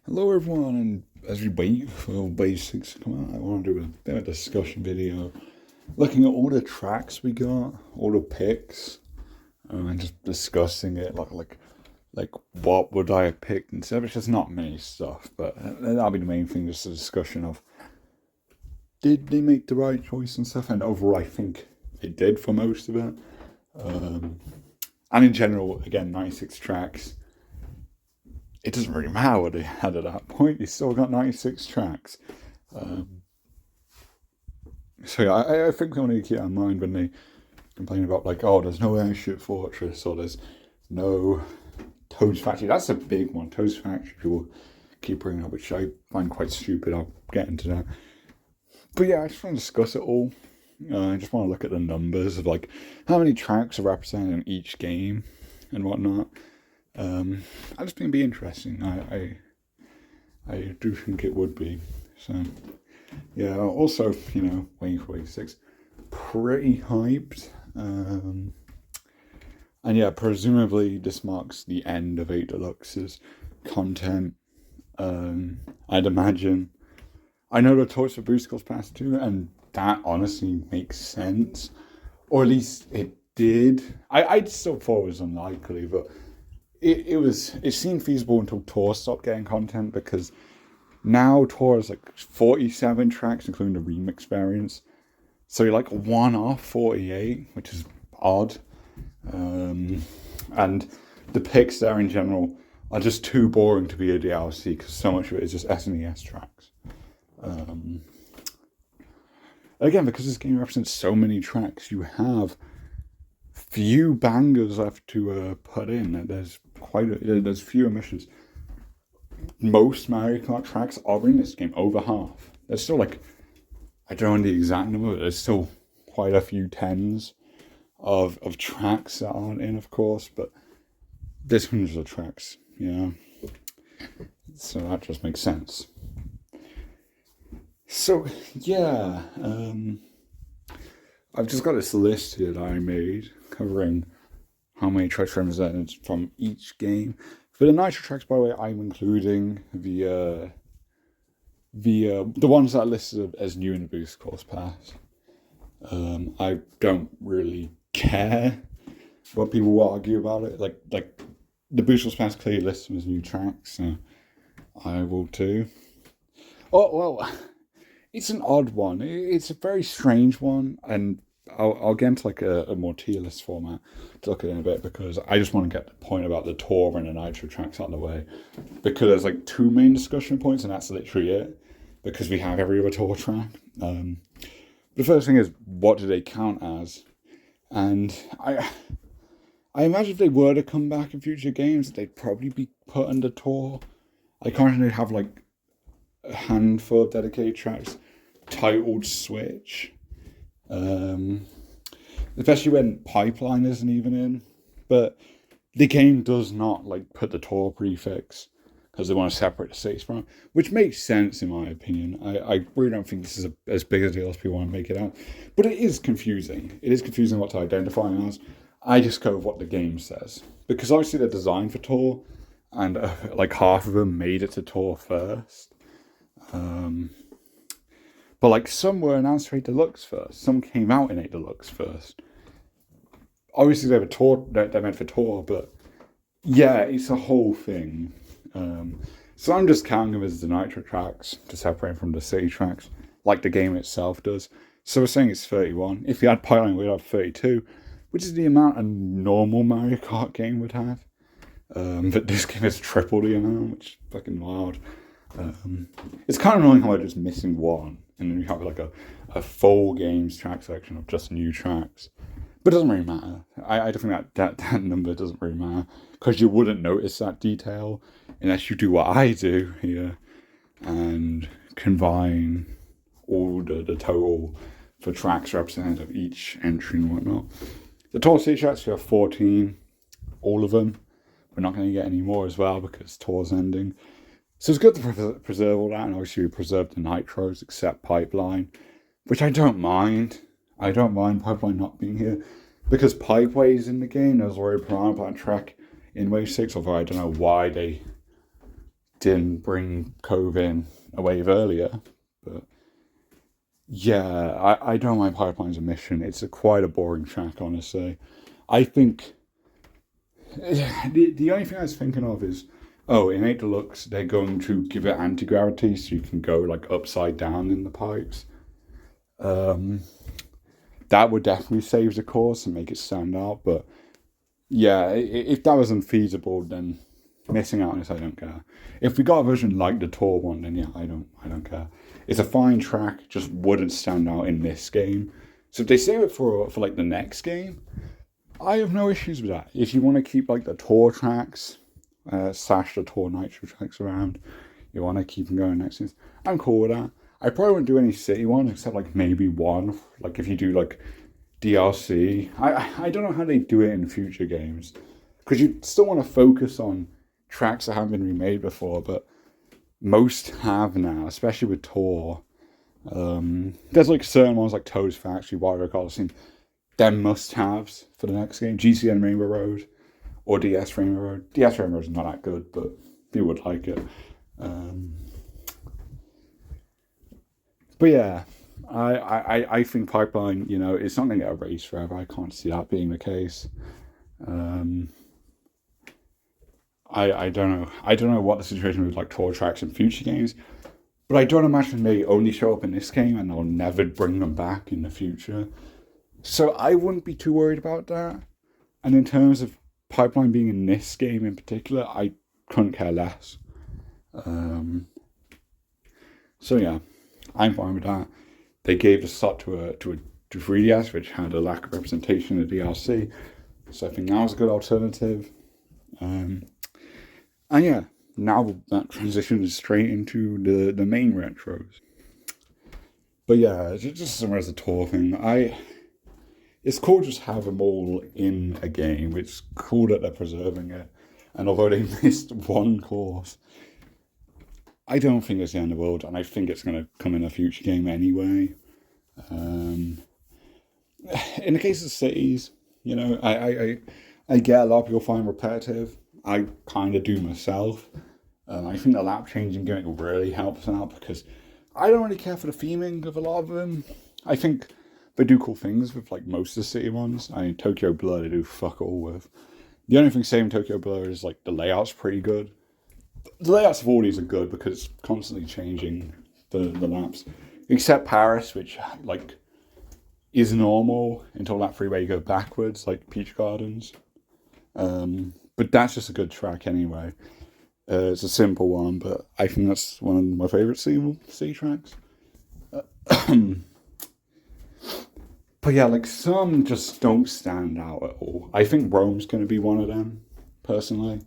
Hello everyone, and as we wait for Wave 6 to come out, I want to do a bit of a discussion video looking at all the tracks we got, all the picks, and just discussing it like what would I have picked instead. It's just not many stuff, but that'll be the main thing, just a discussion of did they make the right choice and stuff, and overall I think they did for most of it. And in general, again, 96 tracks. It doesn't really matter what they had at that point. They still got 96 tracks. So yeah, I think they want to keep that in mind when they complain about oh, there's no Airship Fortress or there's no Toad's Factory. That's a big one. Toad's Factory people keep bringing up, which I find quite stupid. I'll get into that. But yeah, I just want to discuss it all. I just want to look at the numbers of how many tracks are represented in each game and whatnot. I just think it'd be interesting. I do think it would be. So yeah. Also, waiting for Wave 6, pretty hyped. And yeah, presumably this marks the end of 8 Deluxe's content. I'd imagine. I know the talks for Boost Goes Past 2, and that honestly makes sense. Or at least it did. I'd still thought it was unlikely, but it seemed feasible until Tor stopped getting content, because now Tor is 47 tracks, including the remix variants. So you're one off 48, which is odd. And the picks there in general are just too boring to be a DLC, because so much of it is just SNES tracks. Again, because this game represents so many tracks, you have few bangers left to put in. There's few omissions. Most Mario Kart tracks are in this game, over half. There's still I don't know the exact number, but there's still quite a few tens of tracks that aren't in, of course, but there's hundreds of tracks, so that just makes sense. So yeah, I've just got this list here that I made covering how many tracks represented from each game. For the Nitro tracks, by the way, I'm including the ones that are listed as new in the Boost Course Pass. I don't really care what people will argue about it. Like the Boost Course Pass clearly lists them as new tracks, so I will too. Oh well, it's an odd one. It's a very strange one, and I'll get into a more tier list format to look at it in a bit, because I just want to get the point about the Tor and the Nitro tracks out of the way, because there's two main discussion points, and that's literally it, because we have every other Tor track. The first thing is, what do they count as? And I imagine if they were to come back in future games, they'd probably be put under Tor. I can't really have a handful of dedicated tracks titled Switch. Especially when Pipeline isn't even in. But the game does not put the Tor prefix, because they want to separate the states from it, which makes sense in my opinion. I really don't think this is as big a deal as people want to make it out. But it is confusing. It is confusing what to identify as. I just go with what the game says, because obviously they're designed for Tor, and half of them made it to Tor first. But some were announced for 8 Deluxe first. Some came out in 8 Deluxe first. Obviously they're meant for Tor, but yeah, it's a whole thing. So I'm just counting them as the Nitro tracks to separate from the city tracks, like the game itself does. So we're saying it's 31. If you had Pipeline, we'd have 32, which is the amount a normal Mario Kart game would have. But this game is triple the amount, which is fucking wild. It's kind of annoying how I'm just missing one, and then you have a full games track section of just new tracks. But it doesn't really matter. I don't think that number doesn't really matter, because you wouldn't notice that detail unless you do what I do here and combine all the total for tracks represented of each entry and whatnot. The total city tracks, we have 14, all of them. We're not going to get any more as well, because Tor's ending. So it's good to preserve all that, and obviously we preserved the Nitros, except Pipeline, which I don't mind. I don't mind Pipeline not being here, because Pipeway is in the game. There's already a Piranha Plant track in Wave 6, although I don't know why they didn't bring COVID in a wave earlier. But yeah, I don't like Pipeline's Mission. It's quite a boring track, honestly. I think the only thing I was thinking of is, oh, in 8 Deluxe, they're going to give it anti-gravity so you can go like upside down in the pipes. That would definitely save the course and make it stand out. But yeah, if that was unfeasible, then missing out on this, I don't care. If we got a version like the tour one, then yeah, I don't care. It's a fine track, just wouldn't stand out in this game. So if they save it for like the next game, I have no issues with that. If you want to keep like the tour tracks, slash the tour nitro tracks around, you want to keep them going next season, I'm cool with that. I probably wouldn't do any city ones except like maybe one. Like if you do like DLC, I don't know how they do it in future games, because you still want to focus on tracks that haven't been remade before, but most have now, especially with Tour. There's like certain ones like Toad's Factory, Wario Coliseum, they're must-haves for the next game. GCN Rainbow Road or DS Rainbow Road. DS Rainbow Road is not that good, but people would like it. But yeah, I think Pipeline, it's not going to get erased forever. I can't see that being the case. I don't know. I don't know what the situation with like tour tracks in future games, but I don't imagine they only show up in this game and they'll never bring them back in the future. So I wouldn't be too worried about that. And in terms of Pipeline being in this game in particular, I couldn't care less. So yeah, I'm fine with that. They gave the slot to 3DS, which had a lack of representation in the DLC. So I think that was a good alternative. And yeah, now that transitions straight into the main retros. But yeah, just to summarize the tour thing, it's cool to just have them all in a game. It's cool that they're preserving it. And although they missed one course, I don't think it's the end of the world, and I think it's going to come in a future game anyway. In the case of cities, I get a lot of people find repetitive. I kind of do myself. I think the lap changing gimmick really helps out because I don't really care for the theming of a lot of them. I think they do cool things with like most of the city ones. I mean, Tokyo Blur they do fuck all with. The only thing saving Tokyo Blur is like the layout's pretty good. The layouts of all these are good because it's constantly changing the laps. Except Paris, which like is normal until that freeway you go backwards, like Peach Gardens. But that's just a good track anyway. It's a simple one, but I think that's one of my favourite C tracks. But yeah, like some just don't stand out at all. I think Rome's going to be one of them, personally.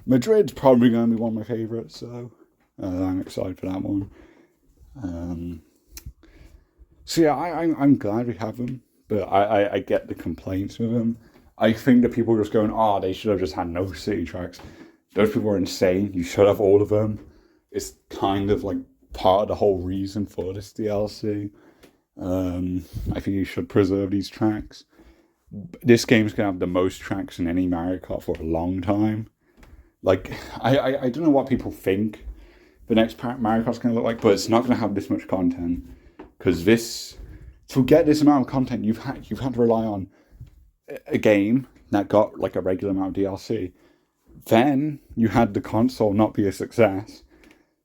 Madrid's probably going to be one of my favourites, so I'm excited for that one. So yeah, I'm glad we have them, but I get the complaints with them. I think that people are just going, they should have just had no city tracks. Those people are insane. You should have all of them. It's kind of like part of the whole reason for this DLC. I think you should preserve these tracks. This game's going to have the most tracks in any Mario Kart for a long time. Like, I don't know what people think the next Mario Kart's going to look like, but it's not going to have this much content. Because to get this amount of content, you've had to rely on a game that got like a regular amount of DLC. Then you had the console not be a success.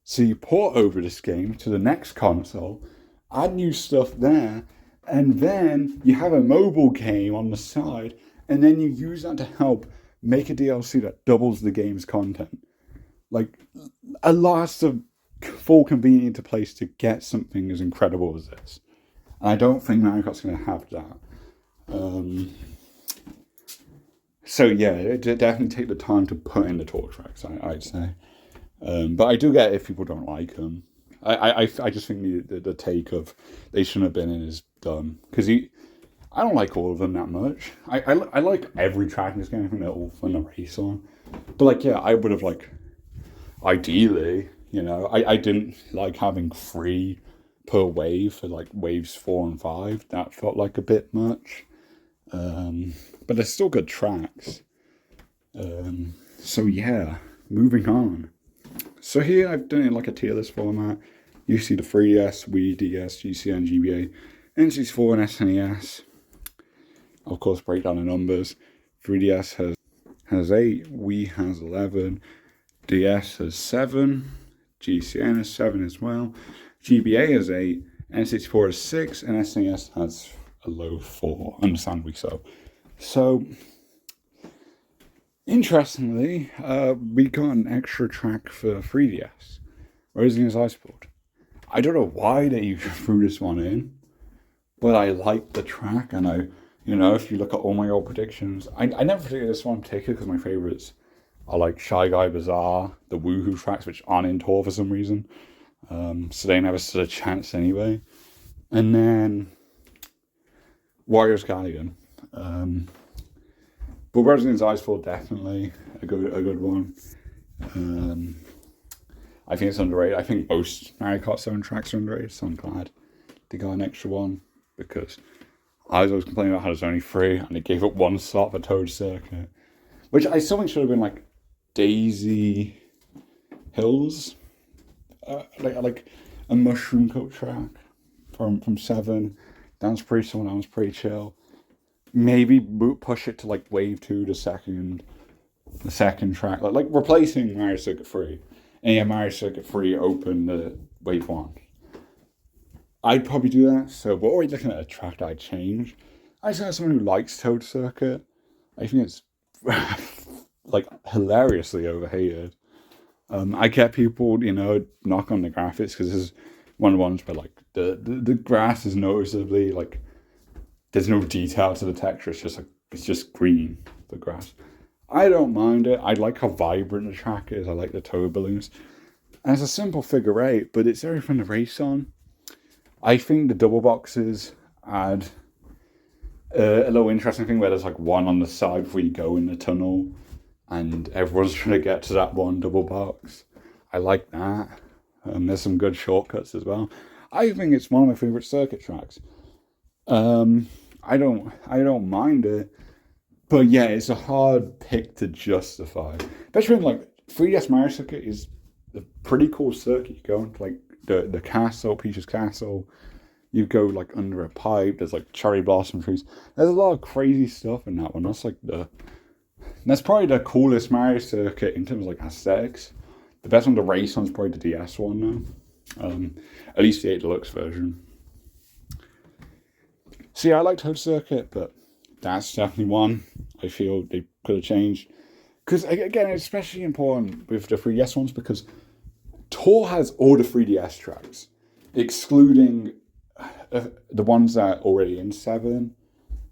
So you port over this game to the next console, add new stuff there, and then you have a mobile game on the side, and then you use that to help make a DLC that doubles the game's content. Like, a lot of full convenient into place to get something as incredible as this. And I don't think Mario Kart's going to have that. So yeah, it definitely take the time to put in the talk tracks, I'd say. But I do get if people don't like them. I just think the take of they shouldn't have been in is dumb. Because I don't like all of them that much. I like every track in this game. I think they're all fun to race on. But like, yeah, I would have like, ideally, I didn't like having 3 per wave for like waves 4 and 5. That felt like a bit much. But they're still good tracks. So yeah, moving on. So here I've done it in like a tier list format. You see the 3DS, Wii, DS, GCN, GBA, N64 and SNES. Of course, break down the numbers. 3DS has 8, Wii has 11, DS has 7, GCN has 7 as well, GBA has 8, N64 has 6, and SNES has a low 4, understandably so. So, interestingly, we got an extra track for 3DS, Raising His Iceport. I don't know why they threw this one in, but I like the track, and if you look at all my old predictions, I never predicted this one in particular because my favourites are like Shy Guy Bazaar, the Woohoo tracks, which aren't in tour for some reason. So they never stood a chance anyway. And then Warriors Guardian. But Residence Icefall, definitely a good one. I think it's underrated. I think most Mario Kart 7 tracks are underrated, so I'm glad they got an extra one because I was always complaining about how there's only 3 and they gave up 1 slot for Toad Circuit, which I still think should have been like Daisy Hills, like a Mushroom Cup track from 7. That's pretty someone else, pretty chill. Maybe push it to like Wave 2, the second track, like replacing Mario Circuit 3. And yeah, Mario Circuit 3 open the Wave 1. I'd probably do that. So we're already looking at a track that I'd change. I just know someone who likes Toad Circuit. I think it's like hilariously overhated. I get people, knock on the graphics because this is one of the ones where like the grass is noticeably like there's no detail to the texture. It's just green, the grass. I don't mind it. I like how vibrant the track is. I like the toad balloons. And it's a simple figure 8, but it's very fun to race on. I think the double boxes add a little interesting thing where there's like one on the side before you go in the tunnel and everyone's trying to get to that one double box. I like that. There's some good shortcuts as well. I think it's one of my favorite circuit tracks. I don't mind it. But yeah, it's a hard pick to justify. Especially when like 3DS Mario Circuit is a pretty cool circuit. You go into like the castle, Peach's castle. You go like under a pipe. There's like cherry blossom trees. There's a lot of crazy stuff in that one. That's probably the coolest Mario Circuit in terms of like aesthetics. The best one to race on is probably the DS one now. At least the 8 Deluxe version. So yeah, I like Toad Circuit, but that's definitely one I feel they could have changed. Because, again, it's especially important with the 3DS ones because Tour has all the 3DS tracks, excluding the ones that are already in 7.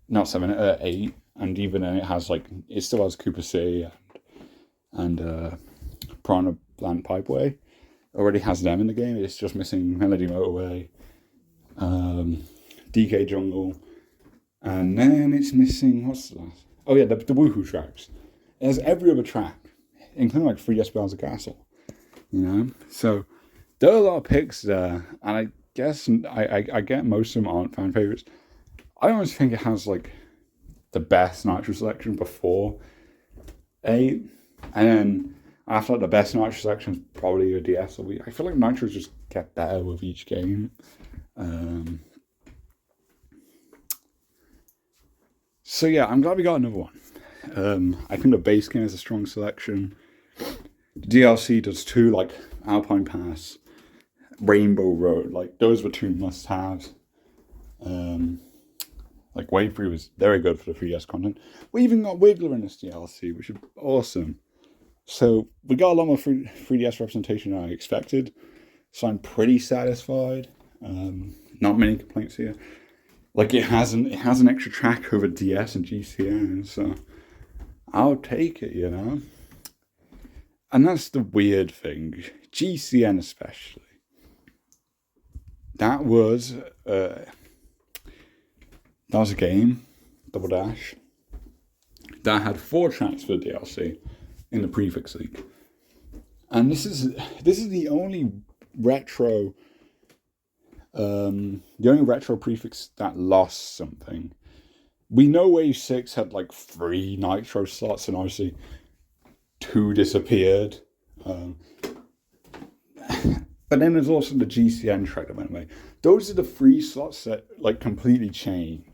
Not 7, 8. And even then it still has Cooper City and Piranha Plant Pipeway. Already has them in the game. It's just missing Melody Motorway, DK Jungle, and then it's missing, what's the last? Oh yeah, the Woohoo tracks. It has every other track, including like 3DS Bowser Castle, So there are a lot of picks there, and I guess I get most of them aren't fan favorites. I almost think it has like the best Nitro selection before 8, and then after that, the best Nitro selection is probably a DS or Wii. I feel like Nitros just get better with each game. So yeah, I'm glad we got another one. I think the base game is a strong selection. The DLC does 2, like Alpine Pass, Rainbow Road. Like those were 2 must-haves. Like Wave 3 was very good for the 3DS content. We even got Wiggler in this DLC, which is awesome. So we got a lot more 3DS representation than I expected. So I'm pretty satisfied. Not many complaints here. Like it has an extra track over DS and GCN, so I'll take it, And that's the weird thing. GCN especially. That was a game, Double Dash, that had 4 tracks for the DLC in the prefix leak. And this is the only retro prefix that lost something. We know Wave 6 had like 3 Nitro slots and obviously 2 disappeared. But then there's also the GCN track that went away. Those are the free slots that like completely changed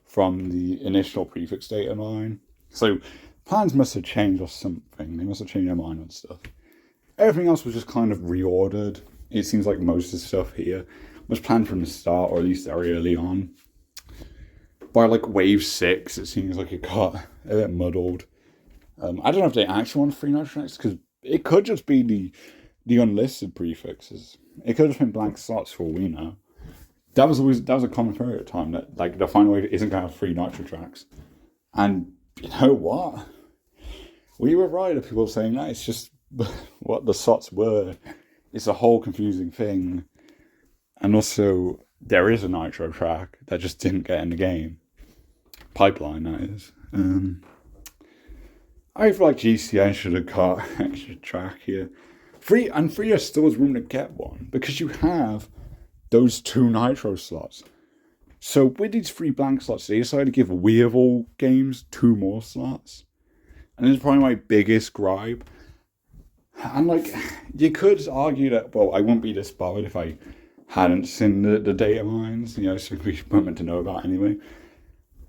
from the initial prefix data line. So plans must have changed or something. They must have changed their mind on stuff. Everything else was just kind of reordered. It seems like most of the stuff here was planned from the start, or at least very early on. By like wave 6, it seems like it got a bit muddled. I don't know if they actually want free nitro tracks, because it could just be the unlisted prefixes. It could have been blank slots for all we know. That was a common theory at the time, that like the final wave isn't going to have free nitro tracks. And you know what? We were right of people saying that. It's just what the slots were. It's a whole confusing thing. And also, there is a nitro track that just didn't get in the game. Pipeline, that is. I feel like GCN should have got extra track here. Free still has room to get one, because you have those 2 nitro slots. So with these 3 blank slots, they decided to give Wii of all games 2 more slots. And this is probably my biggest gripe. And like, you could argue that, well, I wouldn't be this bothered if I hadn't seen the data mines, so we weren't meant to know about anyway.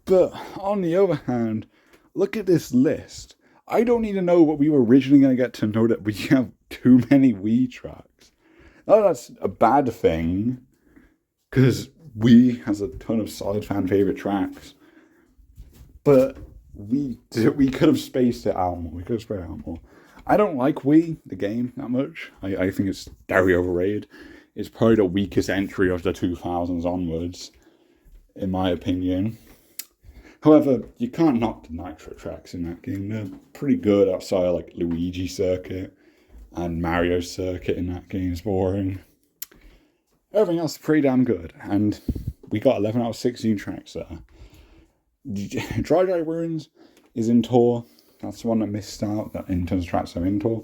But on the other hand, look at this list. I don't need to know what we were originally going to get to know that we have too many Wii tracks. Now that's a bad thing, because Wii has a ton of solid fan favorite tracks. But we could have spaced it out more. We could have spread it out more. I don't like Wii, the game, that much. I think it's very overrated. It's probably the weakest entry of the 2000s onwards, in my opinion. However, you can't knock the nitro tracks in that game. They're pretty good outside of like Luigi Circuit, and Mario Circuit in that game is boring. Everything else is pretty damn good, and we got 11 out of 16 tracks there. Dry Ruins is in tour. That's the one that missed out in terms of tracks that are in tour.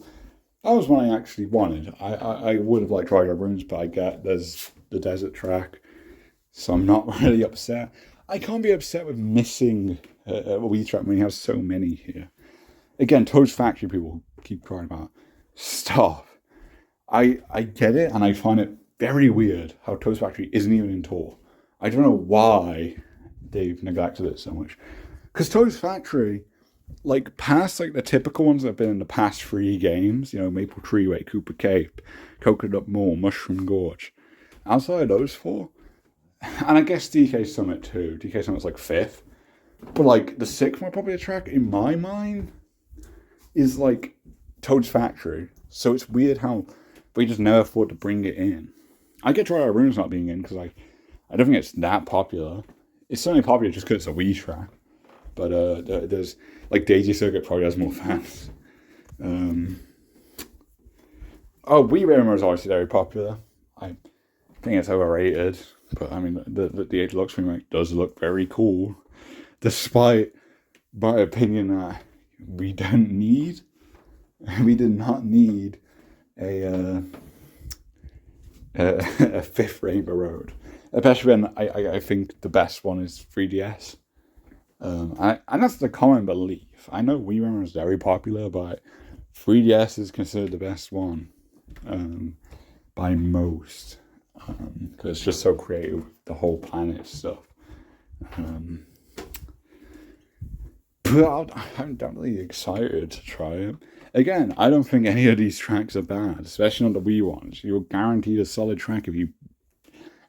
That was one I actually wanted. I would have liked Dry Ruins, but I get there's the desert track, so I'm not really upset. I can't be upset with missing a Wii track when you have so many here. Again, Toad's Factory people keep crying about. Stop. I get it, and I find it very weird how Toad's Factory isn't even in tour. I don't know why they've neglected it so much. Because Toad's Factory, like past like the typical ones that have been in the past 3 games, Maple Treeway, Cooper Cape, Coconut Mall, Mushroom Gorge. Outside of those 4, and I guess DK Summit too. DK Summit's like 5th. But like the 6th more popular track in my mind is like Toad's Factory. So it's weird how we just never thought to bring it in. I get Dry Ruins not being in because I don't think it's that popular. It's certainly popular just because it's a Wii track. But there's like Daisy Circuit probably has more fans. Wii Rumor is obviously very popular. I think it's overrated. But I mean, the Deluxe remake does look very cool, despite my opinion that we did not need a 5th Rainbow Road, especially when I think the best one is 3DS, and that's the common belief. I know Wii Rumor is very popular, but 3DS is considered the best one by most. Because it's just so creative, the whole planet stuff. But I'm definitely excited to try it. Again, I don't think any of these tracks are bad, especially on the Wii ones. You're guaranteed a solid track if you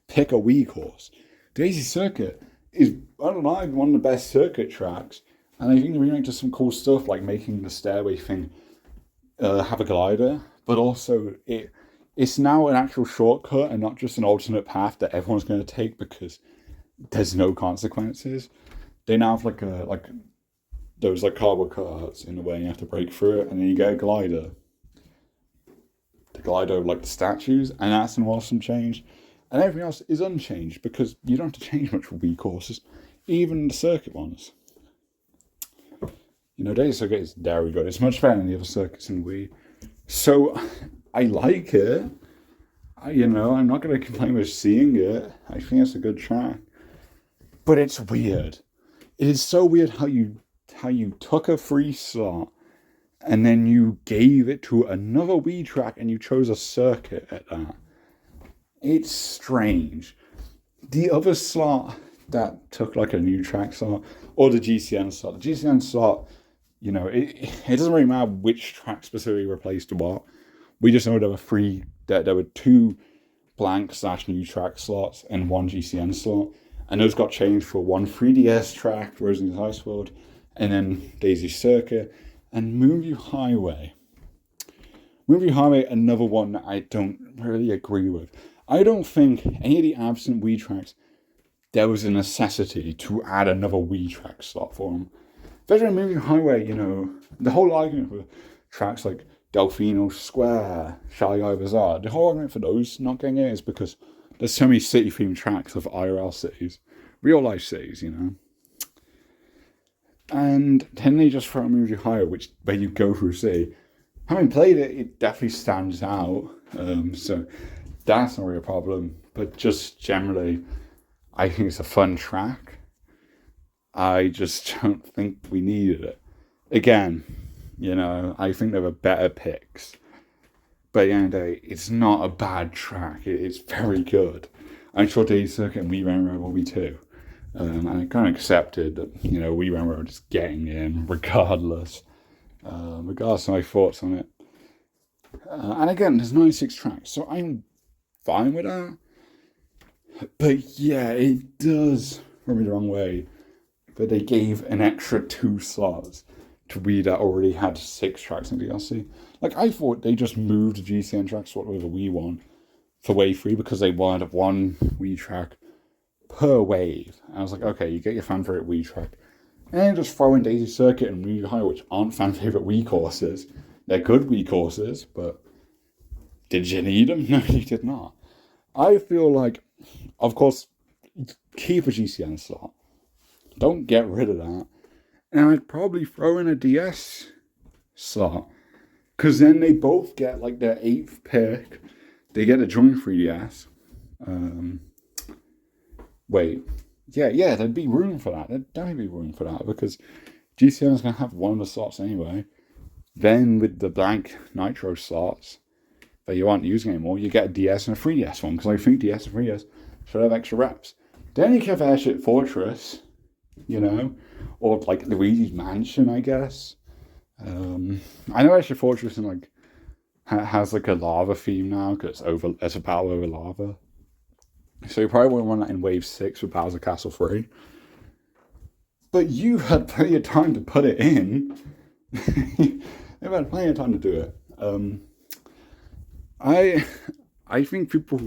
pick a Wii course. Daisy Circuit is, I don't know, one of the best circuit tracks. And I think the remake does some cool stuff, like making the stairway thing have a glider, but also it's now an actual shortcut and not just an alternate path that everyone's going to take because there's no consequences. They now have like those like cardboard cutouts in the way, and you have to break through it, and then you get a glider. The glider of like the statues, and that's an awesome change. And everything else is unchanged because you don't have to change much for Wii courses, even the circuit ones. Daisy Circuit is very good. It's much better than the other circuits in Wii. So I like it. I'm not going to complain with seeing it. I think it's a good track. But it's weird. It is so weird how you took a free slot and then you gave it to another Wii track and you chose a circuit at that. It's strange. The other slot that took like a new track slot, or the GCN slot. The GCN slot, it doesn't really matter which track specifically replaced what. We just know there were two blank/new track slots and one GCN slot. And those got changed for one 3DS track, Rosalie's Ice World, and then Daisy Circuit, and Movie Highway. Movie Highway, another one that I don't really agree with. I don't think any of the absent Wii tracks, there was a necessity to add another Wii track slot for them. Especially Movie Highway, the whole argument for tracks like Delfino Square, Shy Guy Bazaar, the whole argument for those not getting it is because there's so many city-themed tracks of IRL cities, real-life cities, And then they just throw a Movie Highway, where you go through a city. Having played it, it definitely stands out. So that's not really a problem. But just generally, I think it's a fun track. I just don't think we needed it. Again, I think there were better picks. But at the end of the day, it's not a bad track. It's very good. I'm sure Daisy Circuit and Wii Railroad will be too. And I kind of accepted that, Wii Railroad is getting in regardless of my thoughts on it. And again, there's 96 tracks, so I'm fine with that. But yeah, it does rub me the wrong way that they gave an extra 2 slots to Wii that already had 6 tracks in DLC. Like, I thought they just moved the GCN track slot with a Wii one for Wave 3 because they wanted one Wii track per wave. And I was like, okay, you get your fan favorite Wii track. And then just throw in Daisy Circuit and Movie Highway, which aren't fan favorite Wii courses. They're good Wii courses, but did you need them? No, you did not. I feel like, of course, keep a GCN slot. Don't get rid of that. And I'd probably throw in a DS slot. Because then they both get like their 8th pick. They get a joint 3DS. There'd be room for that. There'd definitely be room for that. Because GCN is going to have one of the slots anyway. Then with the blank Nitro slots that you aren't using anymore, you get a DS and a 3DS one. Because I think DS and 3DS should have extra reps. Then you can have Airship Fortress. Or like Luigi's Mansion, I guess. I know Airship Fortress has like a lava theme now because it's a battle over lava. So you probably won't run that in Wave 6 with Bowser Castle 3. But you had plenty of time to put it in. You've had plenty of time to do it. I think people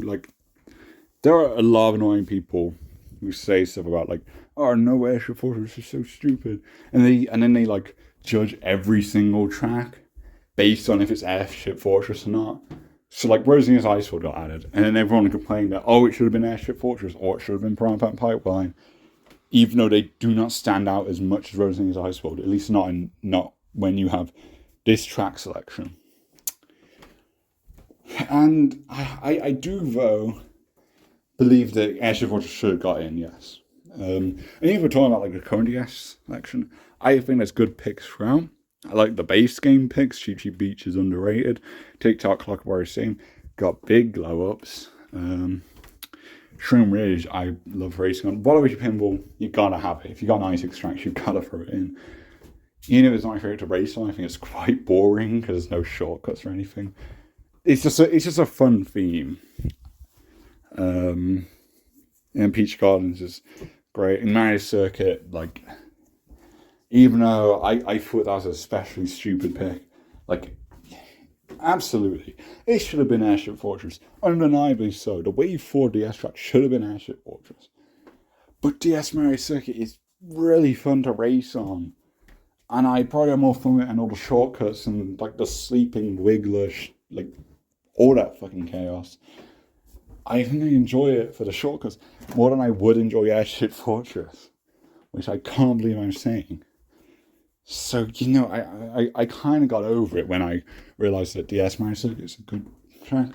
there are a lot of annoying people who say stuff about oh no, Airship Fortress is so stupid, and then they judge every single track based on if it's Airship Fortress or not. So Rosinia's Ice World got added, and then everyone complained that it should have been Airship Fortress or it should have been Prime Pack Pipeline, even though they do not stand out as much as Rosinia's Ice World, at least not when you have this track selection. And I do though believe that Airship Fortress should have got in, yes. And if we're talking about the current DS selection, I think there's good picks throughout. I like the base game picks. Cheap Cheap Beach is underrated. TikTok Clock Warrior Sim got big glow ups. Shroom Ridge, I love racing on. Waluigi Pinball, you gotta have it. If you got 96 tracks, you gotta throw it in. Even if it's not my favorite to race on, I think it's quite boring because there's no shortcuts or anything. It's just a fun theme. And Peach Gardens is great. In Mario Circuit, even though I thought that was an especially stupid pick, absolutely, it should have been Airship Fortress. Undeniably so. The Wave 4 DS track should have been Airship Fortress. But DS Mario Circuit is really fun to race on. And I probably have more fun with it and all the shortcuts and the sleeping wiggler, all that fucking chaos. I think I enjoy it for the shortcuts more than I would enjoy Airship Fortress, which I can't believe I'm saying. So, I kind of got over it when I realised that DS Mario Circuit is a good track.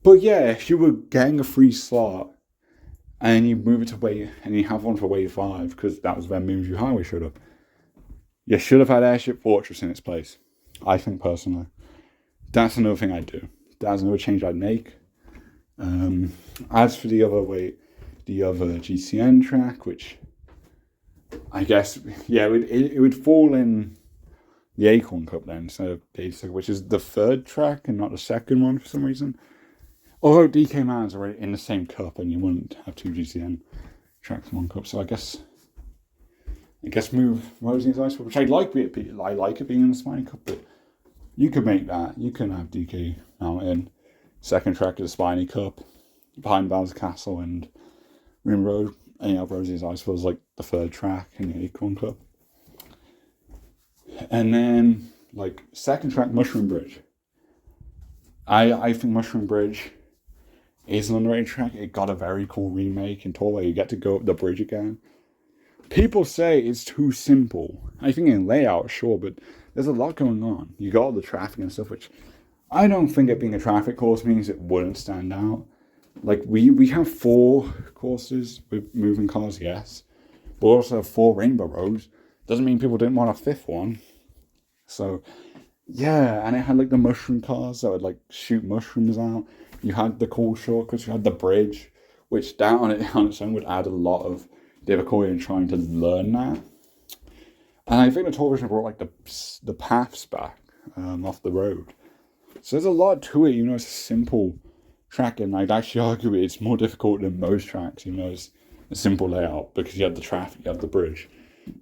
But yeah, if you were getting a free slot and you move it to Wave, and you have one for Wave 5, because that was when Movie Highway showed up, you should have had Airship Fortress in its place. I think personally. That's another thing I'd do. That's another change I'd make. As for the other GCN track, which I guess, yeah, it would fall in the Acorn Cup then, instead of Basic, which is the third track and not the second one for some reason. Although DK Man's already in the same cup, and you wouldn't have two GCN tracks in one cup, so I guess move Rosie's Ice, which I like it being in the Spiny Cup, but you could make that. You can have DK Mountain, second track of the Spiny Cup, behind Bowser Castle and Rim Road, and you have Rosie's Ice was like the third track in the Acorn Cup. And then, like, second track, Mushroom Bridge. I think Mushroom Bridge is an underrated track. It got a very cool remake in tour where you get to go up the bridge again. People say it's too simple. I think in layout, sure, but there's a lot going on. You got all the traffic and stuff, which I don't think it being a traffic course means it wouldn't stand out. Like, we have 4 courses with moving cars, yes. But we also have 4 rainbow roads. Doesn't mean people didn't want a 5th one. So, yeah, and it had, like, the mushroom cars that would, like, shoot mushrooms out. You had the cool shortcuts, you had the bridge, which that on its own would add a lot of difficulty in trying to learn that. And I think the tour version brought, like, the paths back off the road. So there's a lot to it, even though it's a simple track, and I'd actually argue it's more difficult than most tracks, even though it's a simple layout, because you have the traffic, you have the bridge.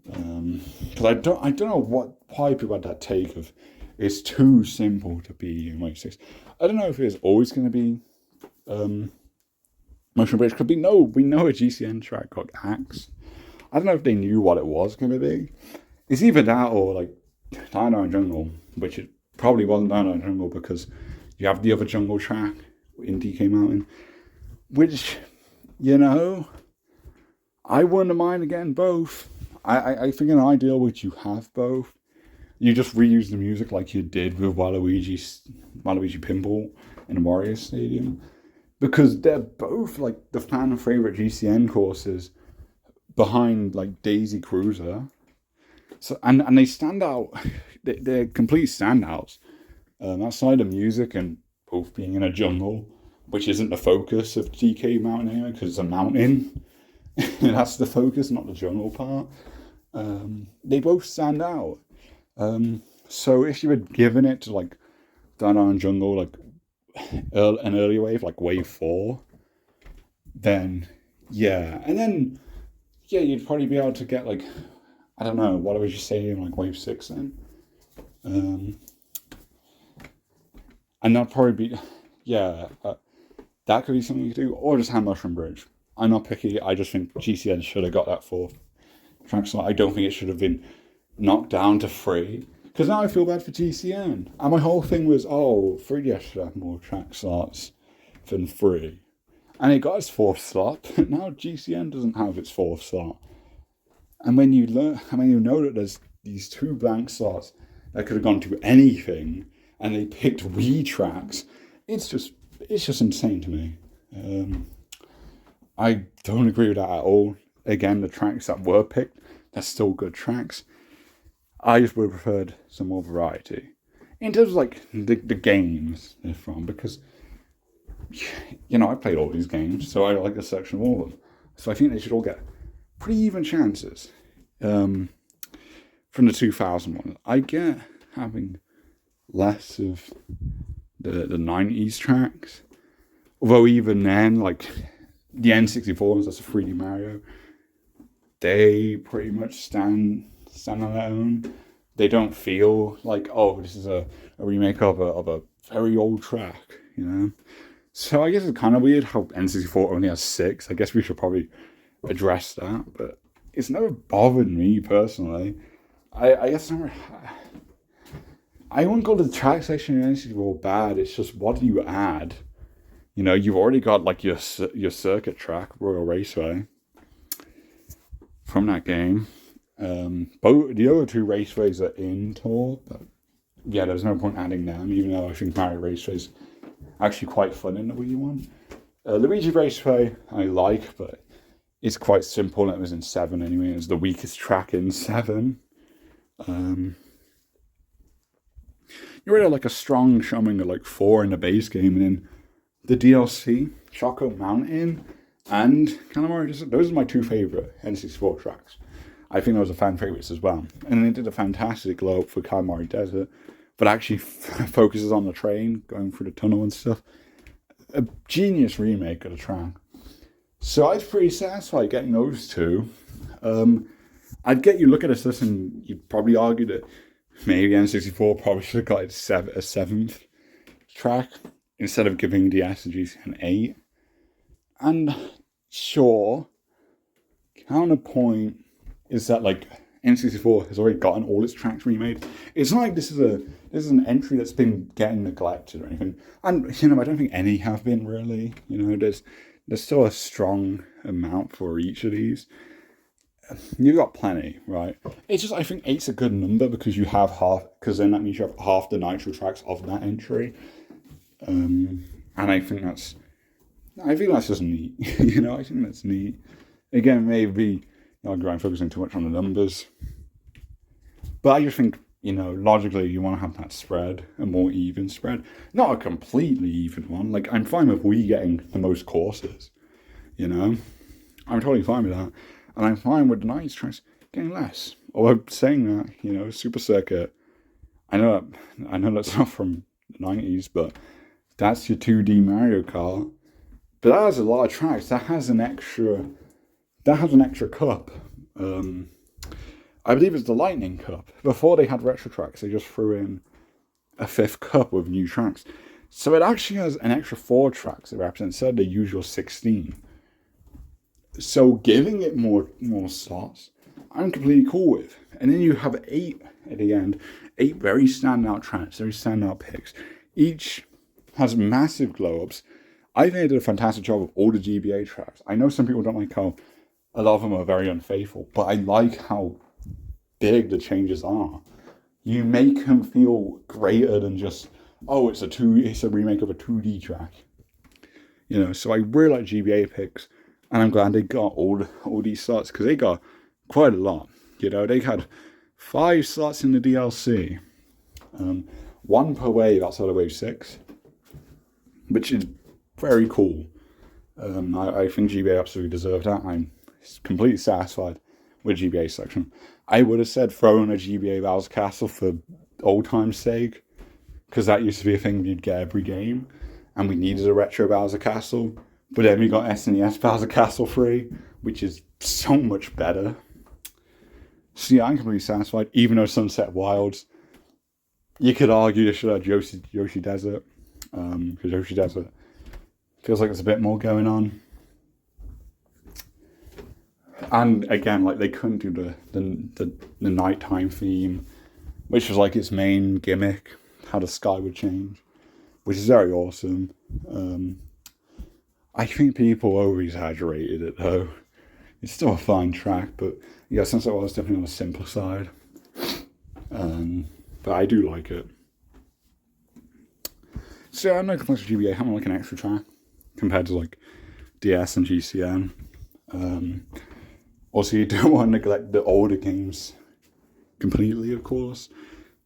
Because I don't know why people had that take of it's too simple to be in Wave 6. I don't know if it's always going to be Motion Bridge. Could be we know a GCN track called Axe. I don't know if they knew what it was going to be. It's either that or like Dino Jungle, which it probably wasn't Dino Jungle because you have the other jungle track in DK Mountain, which, you know, I wouldn't mind again both. I think in an ideal which you have both. You just reuse the music like you did with Waluigi Pinball in the Mario Stadium. Because they're both like the fan favorite GCN courses behind like Daisy Cruiser. So and they stand out. They're complete standouts. Outside of music and both being in a jungle, which isn't the focus of DK Mountain anyway, because it's a mountain. That's the focus, not the jungle part. They both stand out. So if you had given it to like Dino and Jungle, like an early wave, like wave 4, then yeah, and then yeah, you'd probably be able to get like, I don't know, what would you say in like wave 6 then? And that'd probably be, yeah, that could be something you could do, or just have Mushroom Bridge. I'm not picky. I just think GCN should have got that 4th track slot. I don't think it should have been knocked down to 3. Because now I feel bad for GCN. And my whole thing was, 3DS should have more track slots than 3. And it got its 4th slot, but now GCN doesn't have its 4th slot. And when you know that there's these 2 blank slots that could have gone to anything, and they picked Wii tracks, it's just insane to me. I don't agree with that at all. Again, the tracks that were picked, they're still good tracks. I just would have preferred some more variety. In terms of like the games they're from, because, you know, I played all these games, so I like a selection of all of them. So I think they should all get pretty even chances. From the 2000 one, I get having less of the 90s tracks. Although even then, like the N64s, that's a 3D Mario, they pretty much stand on their own. They don't feel like, this is a remake of a very old track, you know? So I guess it's kind of weird how N64 only has 6. I guess we should probably address that, but it's never bothered me personally. I guess I wouldn't call the track section in N64 bad. It's just, what do you add? You know, you've already got like your circuit track, Royal Raceway, from that game. Both the other 2 raceways are in tour, but yeah, there's no point adding them, even though I think Mario Raceway's actually quite fun in the Wii one. Luigi Raceway I like, but it's quite simple, and it was in 7 anyway. It's the weakest track in 7. you already had like a strong showing of like 4 in the base game, and then the DLC, Choco Mountain, and Kalimari. Those are my 2 favorite N64 tracks. I think those are fan favorites as well. And they did a fantastic glow up for Kalimari Desert, but actually focuses on the train going through the tunnel and stuff. A genius remake of the track. So I was pretty satisfied getting those 2. I'd get you look at this list and you'd probably argue that maybe N64 probably should have got a 7th track instead of giving DS and GC an 8. And sure, counterpoint is that like N64 has already gotten all its tracks remade. It's not like this is an entry that's been getting neglected or anything. And I don't think any have been really. There's still a strong amount for each of these. You've got plenty, right? It's just I think 8's a good number because you have because then that means you have half the Nitro tracks of that entry. And I think that's just neat. I think that's neat. Again, maybe I'm focusing too much on the numbers. But I just think, logically you want to have that spread, a more even spread. Not a completely even one. Like, I'm fine with Wii getting the most courses, I'm totally fine with that. And I'm fine with the 90s tracks getting less. Although saying that, Super Circuit, I know that's not from the 90s, but that's your 2D Mario Kart. But that has a lot of tracks. That has an extra cup. I believe it's the Lightning Cup. Before they had retro tracks, they just threw in a 5th cup with new tracks. So it actually has an extra 4 tracks that represent instead of the usual 16. So giving it more slots, I'm completely cool with. And then you have 8 at the end. 8 very standout tracks, very standout picks. Each has massive glow-ups. I think they did a fantastic job with all the GBA tracks. I know some people don't like how a lot of them are very unfaithful, but I like how big the changes are. You make them feel greater than just, it's a remake of a 2D track. So I really like GBA picks, and I'm glad they got all these slots, because they got quite a lot. They had 5 slots in the DLC. 1 per wave outside of wave 6, which is very cool. I think GBA absolutely deserved that. I'm completely satisfied with GBA selection. I would have said throw in a GBA Bowser Castle for old time's sake, because that used to be a thing you'd get every game, and we needed a retro Bowser Castle. But then we got SNES Bowser Castle free, which is so much better. So yeah, I'm completely satisfied. Even though Sunset Wilds, you could argue they should have Yoshi Desert, because Yoshi Desert feels like there's a bit more going on. And again, like, they couldn't do the nighttime theme, which was like its main gimmick, how the sky would change, which is very awesome. I think people over-exaggerated it though. It's still a fine track, but yeah, Sunset Wild is definitely on the simpler side. But I do like it. So yeah, I'm no complaints with GBA having like an extra track compared to like DS and GCN. Also, you don't want to neglect the older games completely, of course.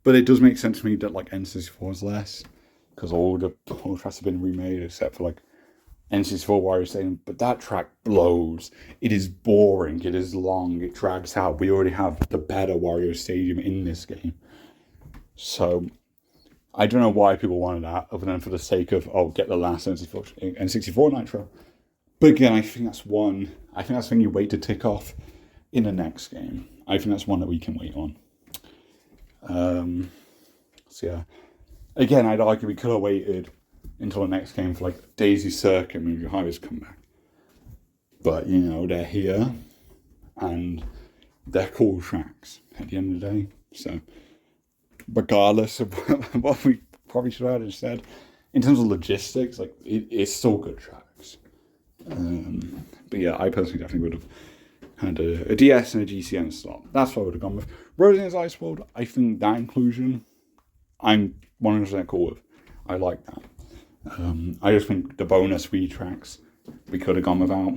But it does make sense to me that like N64 is less, because all the tracks have been remade except for like N64 Wario Stadium. But that track blows. It is boring. It is long. It drags out. We already have the better Wario Stadium in this game. So I don't know why people wanted that, other than for the sake of, get the last N64 Nitro. But again, I think that's something you wait to tick off in the next game. I think that's one that we can wait on. So yeah. Again, I'd argue we could have waited until the next game for like Daisy Circuit Movie Highways come back. But, they're here, and they're cool tracks at the end of the day. So, regardless of what we probably should have said, in terms of logistics, like, it's still good tracks. But yeah, I personally definitely would have had a DS and a GCN slot. That's what I would have gone with. Roseanne's Ice World, I think that inclusion, I'm 100% cool with. I like that. I just think the bonus Wii tracks we could have gone without,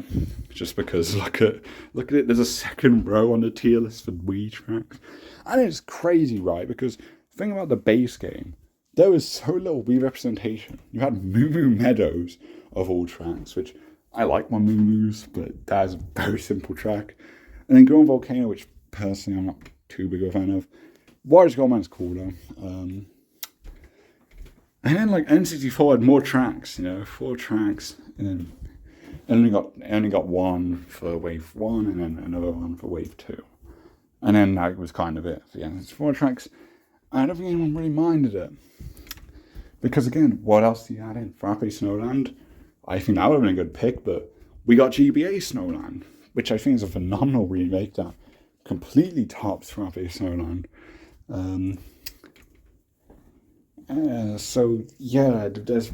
just because look at it. There's a second row on the tier list for Wii tracks, and it's crazy, right? Because think about the base game. there was so little Wii representation. You had Moo Moo Meadows of all tracks, which I like my Moo Moos, but that is a very simple track. And then Go on Volcano, which personally I'm not too big of a fan of. Warriors Goldman's cool though. And then like N64 had more tracks, 4 tracks, and then only got one for Wave 1 and then another one for Wave 2. And then that was kind of it for the N64 tracks. I don't think anyone really minded it. Because again, what else do you add in? Frappe Snowland? I think that would have been a good pick, but we got GBA Snowland, which I think is a phenomenal remake that completely tops Frappe Snowland. So yeah,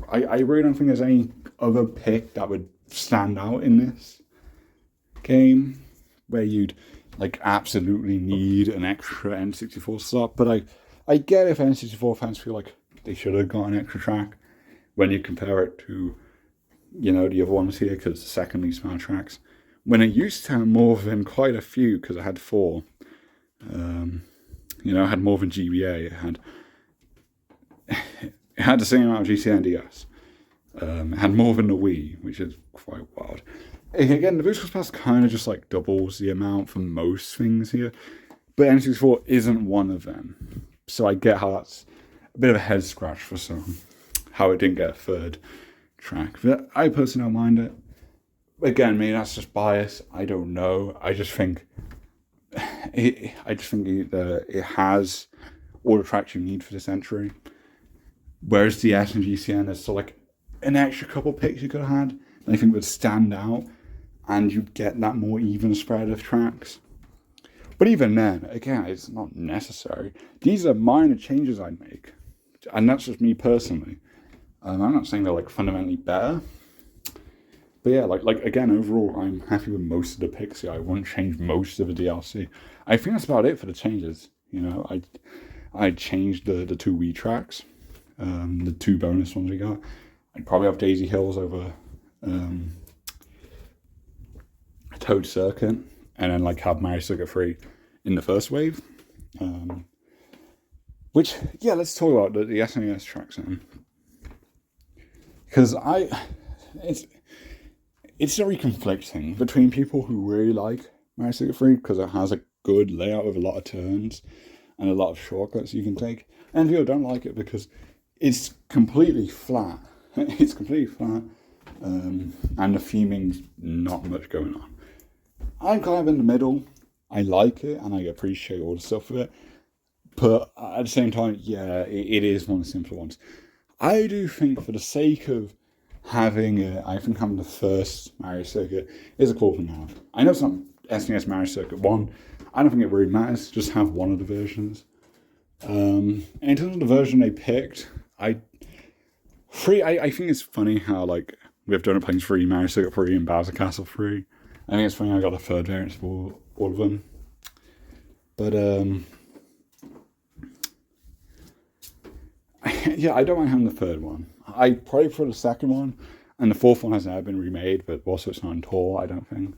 I really don't think there's any other pick that would stand out in this game where you'd like absolutely need an extra N64 slot. But I get if N64 fans feel like they should have got an extra track when you compare it to the other ones here, because the second least amount of tracks. When it used to have more than quite a few, because I had 4. I had more than GBA. It had the same amount of GCN and DS. It had more than the Wii, which is quite wild. Again, the Boost Pass kind of just like doubles the amount for most things here, but N64 isn't one of them. So I get how that's a bit of a head scratch for some, how it didn't get a third track. But I personally don't mind it. Again, maybe that's just bias. I don't know. I just think it has all the tracks you need for this entry. Whereas the S and GCN, there's still like an extra couple picks you could have had, and I think would stand out, and you'd get that more even spread of tracks. But even then, again, it's not necessary. These are minor changes I'd make, and that's just me personally. I'm not saying they're like fundamentally better, but yeah, like again, overall, I'm happy with most of the picks here. I wouldn't change most of the DLC. I think that's about it for the changes. I changed the 2 Wii tracks, the 2 bonus ones we got. I'd probably have Daisy Hills over Toad Circuit, and then like have Mario Circuit 3 in the first wave. Which, yeah, let's talk about the SNES tracks then. Because it's very conflicting between people who really like Mario Circuit 3 because it has a good layout with a lot of turns and a lot of shortcuts you can take, and people don't like it because it's completely flat. It's completely flat, and the theming's not much going on. I'm kind of in the middle. I like it and I appreciate all the stuff with it, but at the same time, yeah, it is one of the simpler ones. I do think for the sake of having it, I think having the first Mario Circuit is a cool thing to have. I know it's not SNES Mario Circuit 1. I don't think it really matters. Just have one of the versions. And in terms of the version they picked, I think it's funny how like we have Donut Plains 3, Mario Circuit 3, and Bowser Castle 3. I think it's funny I got a third variant for all of them. But yeah, I don't mind having the third one. I probably prefer the second one, and the fourth one has never been remade, but also it's not in tour, I don't think.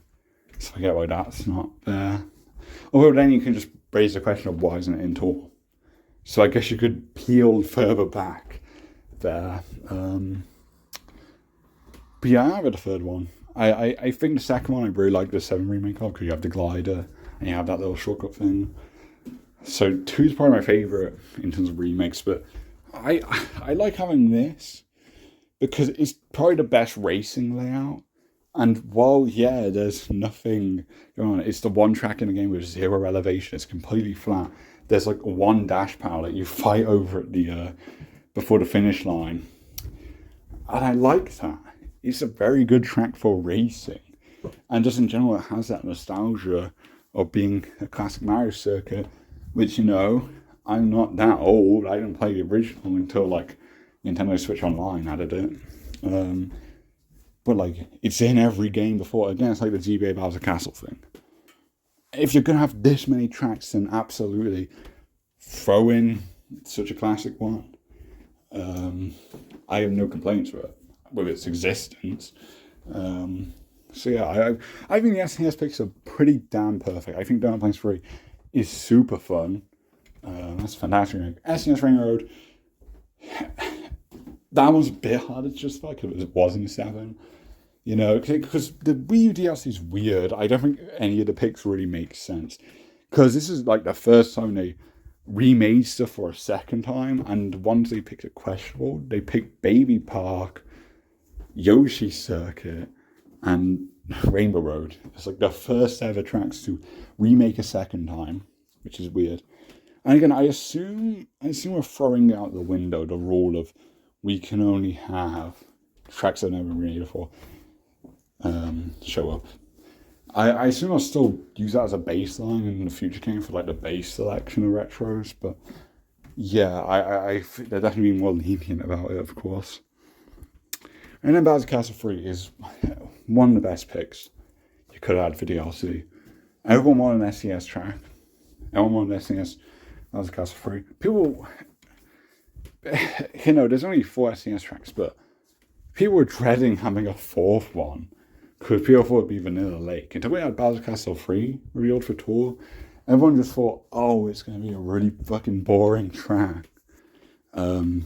So I get why that's not there. Although then you can just raise the question of why isn't it in tour? So I guess you could peel further back there. But yeah, I read the third one. I think the second one I really like the 7 remake of, because you have the glider and you have that little shortcut thing. So 2 is probably my favourite in terms of remakes, but I like having this because it's probably the best racing layout. And while, yeah, there's nothing going on, it's the one track in the game with 0 elevation. It's completely flat. There's like one dash pile that you fight over at the before the finish line. And I like that. It's a very good track for racing. And just in general, it has that nostalgia of being a classic Mario circuit, which, I'm not that old. I didn't play the original until like Nintendo Switch Online added it. But like, it's in every game before. Again, it's like the GBA Bowser Castle thing. If you're going to have this many tracks, then absolutely throw in such a classic one. I have no complaints with its existence. So yeah, I think the SNES picks are pretty damn perfect. I think Donut Plains 3 is super fun. That's fantastic. SNES Rain Road, that was a bit hard to justify because it wasn't 7. You know, because the Wii U DLC is weird. I don't think any of the picks really make sense. Because this is like the first time they remade stuff for a second time, and the ones they picked are questionable. They picked Baby Park, Yoshi Circuit, and Rainbow Road. It's like the first ever tracks to remake a second time, which is weird. And again, I assume we're throwing out the window the rule of we can only have tracks that have never been remade before show up. I assume I'll still use that as a baseline in the future game for like the base selection of retros, but yeah, I they're definitely being more lenient about it, of course. And then Bowser Castle 3 is one of the best picks you could have had for DLC. Everyone wanted an SES track. Everyone wanted an SES Bowser Castle 3. People, you know, there's only 4 SES tracks, but people were dreading having a 4th one because people thought it'd be Vanilla Lake. Until we had Bowser Castle 3 revealed for tour, everyone just thought, oh, it's going to be a really fucking boring track. I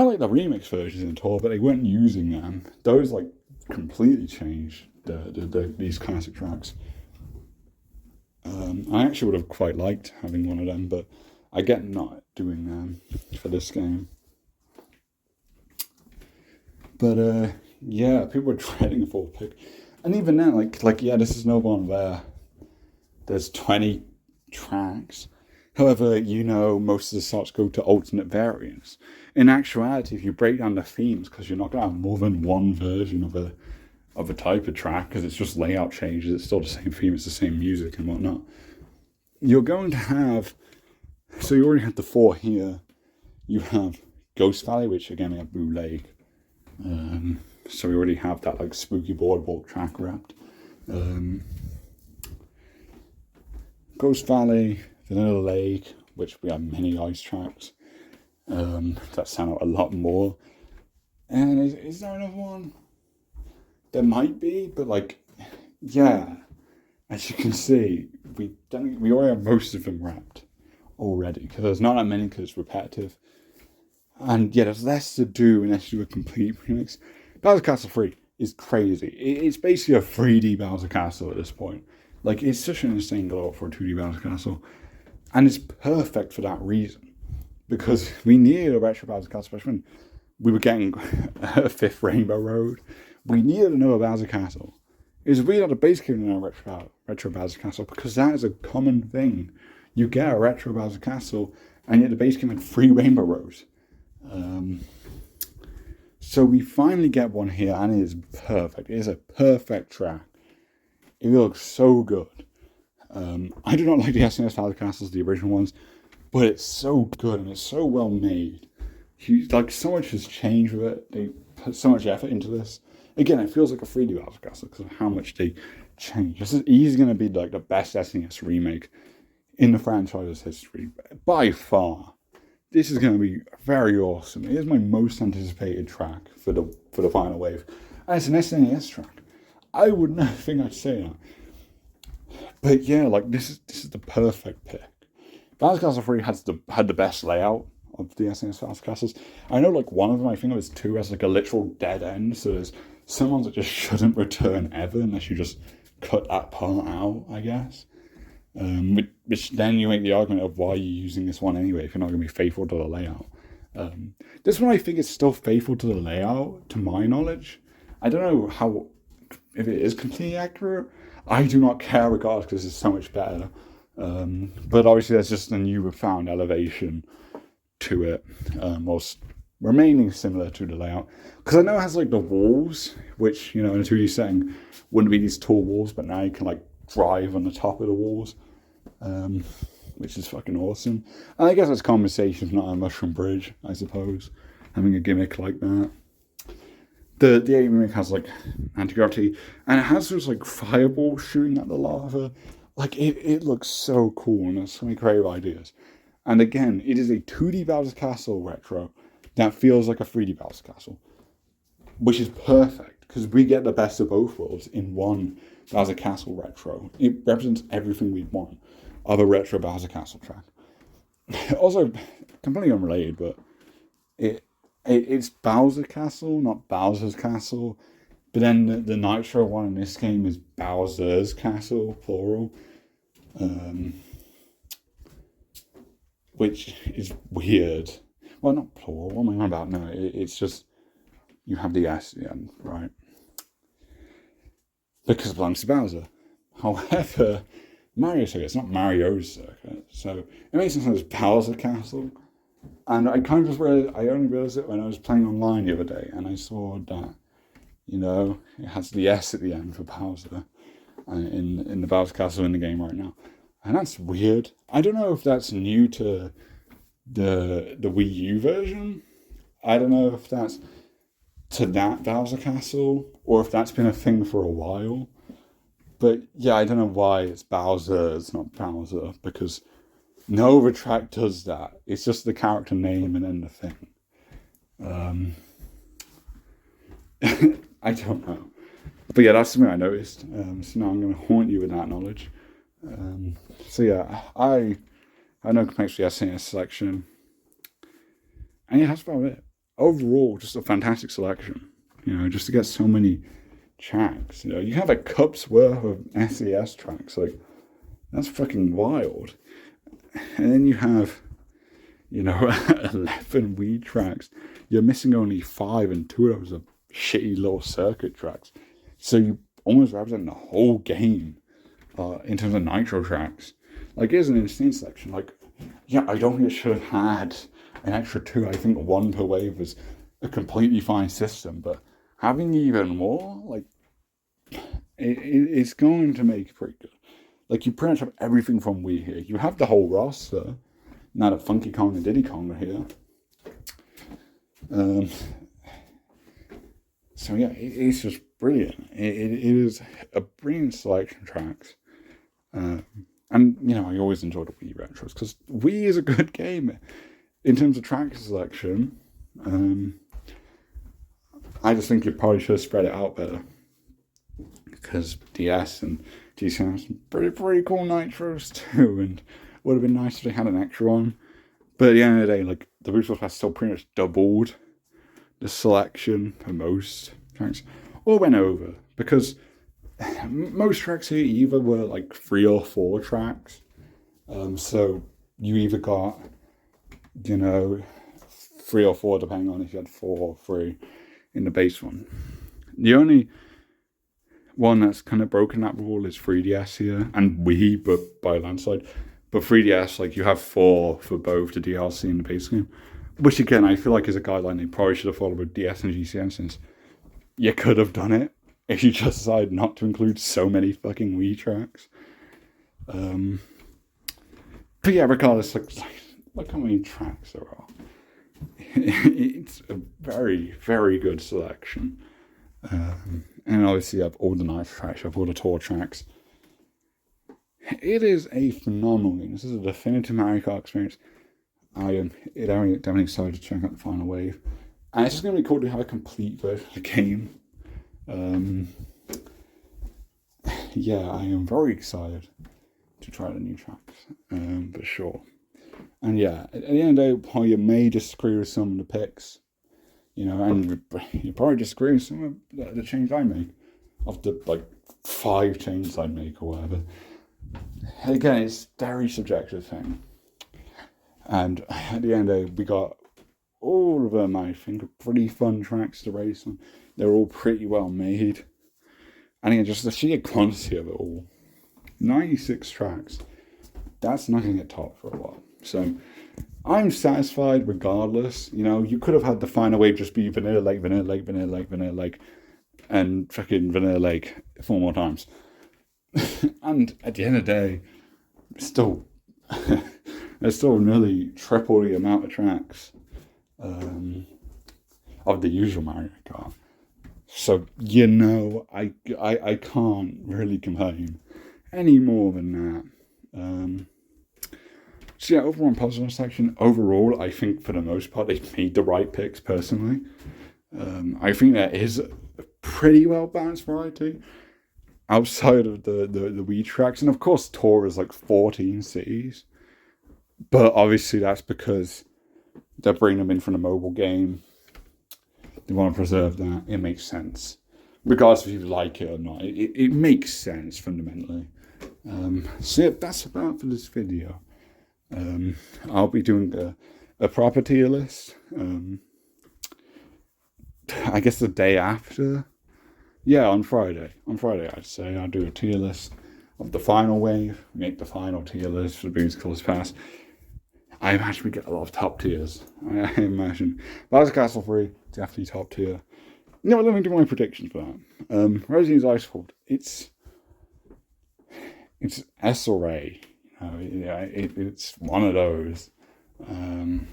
like the remix versions in tour, but they weren't using them. Those like completely changed these classic tracks. I actually would have quite liked having one of them, but I get not doing them for this game. But yeah, people were dreading a 4th pick, and even then, like yeah, this is no one where there's 20 tracks. However, you know, most of the slots go to alternate variants. In actuality, if you break down the themes, because you're not going to have more than one version of a type of track, because it's just layout changes, it's still the same theme, it's the same music and whatnot. You're going to have, so you already had the 4 here. You have Ghost Valley, which again we have Blue Lake. So we already have that like spooky boardwalk track wrapped. Ghost Valley, Vanilla Lake, which we have many ice tracks. That sound out a lot more. And is there another one? There might be, but like, yeah. As you can see, we already have most of them wrapped already, because there's not that many, because it's repetitive. And yeah, there's less to do unless you do a complete remix. Bowser Castle 3 is crazy. It's basically a 3D Bowser Castle at this point. Like, it's such an insane glow for a 2D Bowser Castle. And it's perfect for that reason. Because we needed a retro Bowser Castle, especially when we were getting a 5th Rainbow Road. We needed another Bowser Castle. It was weird that basically in a retro Bowser Castle, because that is a common thing. You get a retro Bowser Castle, and yet the base game had 3 Rainbow Roads. So we finally get one here, and it is perfect. It is a perfect track. It looks so good. I do not like the SNES Bowser Castles, the original ones, but it's so good and it's so well made. Like, so much has changed with it. They put so much effort into this. Again, it feels like a 3D Bowser Castle because of how much they changed. This is easily going to be like the best SNES remake in the franchise's history by far. This is going to be very awesome. It is my most anticipated track for the final wave, and it's an SNES track. I would never think I'd say that, but yeah, like this is the perfect pick. Bowser Castle 3 had the best layout of the SNES Bowser Castles. I know like one of them, I think it was 2, has like a literal dead end, so there's some ones that just shouldn't return ever unless you just cut that part out, I guess. Which then you make the argument of why you're using this one anyway if you're not going to be faithful to the layout. This one I think is still faithful to the layout, to my knowledge. I don't know if it is completely accurate. I do not care regardless because it's so much better. But obviously there's just a newfound elevation to it, whilst remaining similar to the layout. Because I know it has like the walls, which, you know, in a 2D setting wouldn't be these tall walls, but now you can like drive on the top of the walls, which is fucking awesome. And I guess that's compensation for not a mushroom bridge, I suppose, having a gimmick like that. The 8 remake has like anti-gravity, and it has those like fireballs shooting at the lava. Like it looks so cool, and there's so many creative ideas. And again, it is a 2D Bowser Castle retro that feels like a 3D Bowser Castle, which is perfect because we get the best of both worlds in one Bowser Castle retro. It represents everything we want of a retro Bowser Castle track. Also, completely unrelated, but it's Bowser Castle, not Bowser's Castle. But then the Nitro one in this game is Bowser's Castle, plural. Which is weird. Well, not plural. What am I on about? No, it's just you have the S at the end, right? Because it belongs to Bowser. However, Mario Circuit, it's not Mario's Circuit. So it makes sense it's Bowser Castle. And I kind of just realized, I only realized it when I was playing online the other day, and I saw that, it has the S at the end for Bowser in the Bowser Castle in the game right now. And that's weird. I don't know if that's new to the Wii U version. I don't know if that's to that Bowser Castle, or if that's been a thing for a while. But yeah, I don't know why it's Bowser, it's not Bowser, because no other track does that. It's just the character name and then the thing. I don't know. But yeah, that's something I noticed. So now I'm going to haunt you with that knowledge. So yeah, I know complaints with the SNES selection. And yeah, that's about it. Overall, just a fantastic selection. Just to get so many tracks. You have a cup's worth of SES tracks. Like, that's fucking wild. And then you have, 11 Wii tracks. You're missing only 5, and 2 of those are shitty little circuit tracks. So you almost represent the whole game in terms of Nitro tracks. Like, here's an insane selection. Like, yeah, I don't think it should have had an extra 2. I think 1 per wave was a completely fine system. But having even more, like, it's going to make it pretty good. Like, you pretty much have everything from Wii here. You have the whole roster. Now that Funky Kong and Diddy Kong are here. So yeah, it's just brilliant. It is a brilliant selection of tracks. And, I always enjoy the Wii retros, because Wii is a good game. In terms of track selection, I just think you probably should have spread it out better. Because DS and GC have some pretty cool nitros too, and would have been nice if they had an extra one. But at the end of the day, like, the Brutal Pass still pretty much doubled the selection for most tracks, or went over, because most tracks here either were like 3 or 4 tracks. So you either got, 3 or 4, depending on if you had 4 or 3 in the base one. The only one that's kind of broken that rule is 3DS here, and Wii, but by a landslide. But 3DS, like, you have 4 for both the DLC and the base game. Which, again, I feel like is a guideline they probably should have followed with DS and GCN, since you could have done it if you just decided not to include so many fucking Wii tracks. But yeah, regardless, look how many tracks there are. It's a very, very good selection. And obviously you have all the nice tracks, you have all the tour tracks. It is a phenomenal game. This is a definitive Mario Kart experience. I am definitely excited to check out the final wave. And it's just going to be cool to have a complete version of the game. Yeah, I am very excited to try the new tracks, for sure. And yeah, at the end of the day, while you may disagree with some of the picks, and you probably disagree with some of the changes I make, of the 5 changes I'd make or whatever. Again, it's a very subjective thing. And at the end of the day, we got all of them, I think, are pretty fun tracks to race on. They're all pretty well made. And again, just the sheer quantity of it all. 96 tracks. That's not going to get topped for a while. So, I'm satisfied regardless. You could have had the final wave just be Vanilla Lake, Vanilla Lake, Vanilla Lake, Vanilla Lake, and fucking Vanilla Lake 4 more times. And at the end of the day, there's still nearly triple the amount of tracks of the usual Mario Kart. So, I can't really complain any more than that. So yeah, overall positive section. Overall, I think for the most part they made the right picks. Personally, I think there is a pretty well balanced variety outside of the Wii tracks, and of course, Tour is 14 cities. But obviously, that's because They're bringing them in from the mobile game. They want to preserve that. It makes sense. Regardless if you like it or not. It makes sense fundamentally. So yeah, that's about for this video. I'll be doing a proper tier list. I guess the day after. Yeah, on Friday. On Friday, I'd say I'll do a tier list of the final wave. Make the final tier list for the Booze Course Pass. I imagine we get a lot of top tiers. I imagine Bowser Castle 3 definitely top tier. No, let me do my predictions for that. Rosie's Icehold. It's S or A. It's one of those. Wii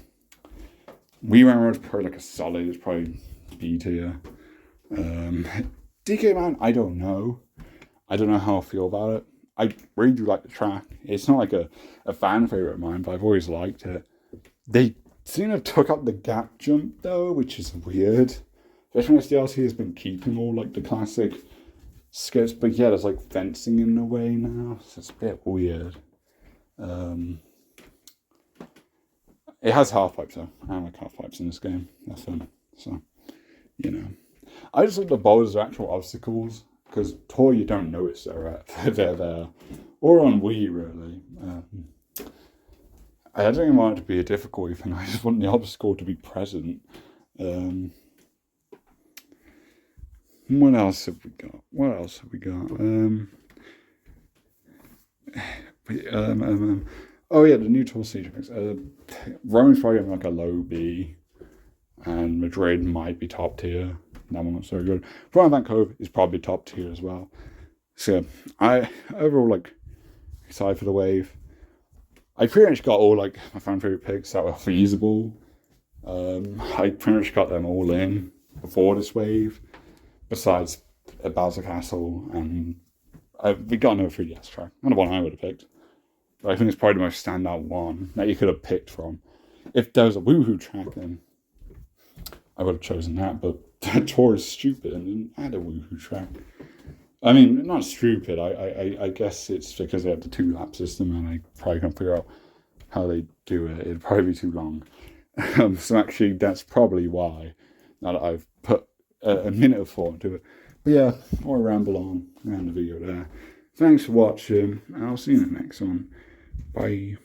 Railroad's probably like a solid. It's probably B tier. DK Man, I don't know. I don't know how I feel about it. I really do like the track. It's not like a fan favourite of mine, but I've always liked it. They seem to have took up the gap jump though, which is weird. Especially when DLC has been keeping all like the classic skips, but yeah, there's like fencing in the way now, so it's a bit weird. It has half pipes though. I like half pipes in this game. That's fun. So, you know. I just like the boulders are actual obstacles, because Toy you don't notice they're there. Or on Wii, really. I don't even want it to be a difficulty thing, I just want the obstacle to be present. What else have we got? Oh yeah, the new tour stage mix. Rome's probably like a low B, and Madrid might be top tier. That one not so good. Brian Van Cove is probably top tier as well. So I overall like excited for the wave. I pretty much got all like my fan favorite picks that were feasible. I pretty much got them all in before this wave. Besides Bowser Castle, and we got another 3DS track. Not the one I would have picked, but I think it's probably the most standout one that you could have picked from. If there was a Woohoo track, then I would have chosen that, but the tour is stupid and didn't add a Woohoo track. I mean, not stupid, I guess it's because they have the 2-lap system and I probably can't figure out how they do it. It'd probably be too long. So actually, that's probably why, now that I've put a minute of thought into it. But yeah, I'll ramble on around the video there. Thanks for watching, and I'll see you in the next one. Bye.